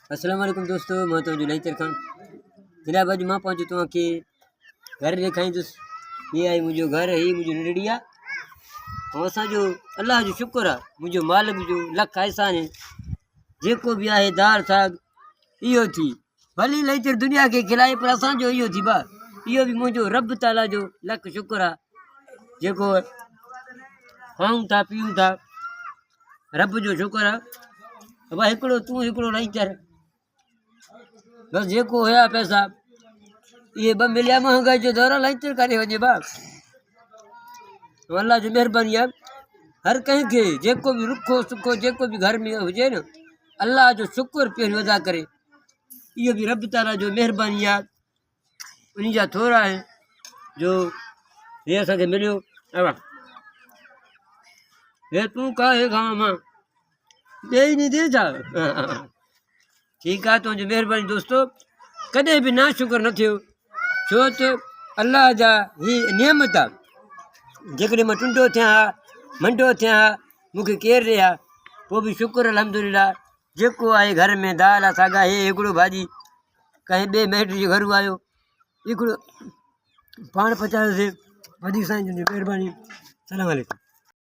अस्सलाम वालेकुम दोस्तों, मैं तो जुलाई खान जनाब। अज मां पहुंचो तो के घर दिखाई तुस। ये आई मुझो घर है, मुझो निड़िया और असा जो अल्लाह जो शुक्र है, मुझो मालिक जो लख एहसान है। जेको भी आहे दाल साग इहो थी भली लईचर दुनिया के खिलाए, पर असा जो इहो थी बा इहो भी मुझो रब ताला जो लख शुक्र है। जेको खाऊं था पीऊं था, रब जो शुक्र है। अब हिकिड़ो तू हिकिड़ो लईचर बस जेको हुया पैसा ये ब मिलिया महंगाई जो दौर लईचर करे वञे बा। अल्लाह जो मेहरबानी है, हर कहीं के जेको भी रुखो सुखो जेको भी घर में हुजे न, अल्लाह जो शुक्र पियो अदा करे। इहो भी रब ताला जो मेहरबानी है, उन्हीं जा थोड़ा है जो ये असांखे मिलियो। हे तू का हे खां मां दे ही नहीं दे जा। ठीक है, तुझी मेहरबानी दोस्तों, कदे भी ना शुक्र न थियो। छो तो अल्लाह जा ही नियमत आहे। जेकॾहिं मां टुंडो थियां हा मंडो थियां हा, मूंखे केरु रहिया पोइ बि शुक्र अल्हम्दुलिल्लाह। जेको आहे घर में दाल आहे सागा हे हिकिड़ो भाॼी कंहिं ॿिए माइट जे घर आयो हिकिड़ो पाण पचायोसीं। वधीक साईं जी महिरबानी। सलाम वालेकुम।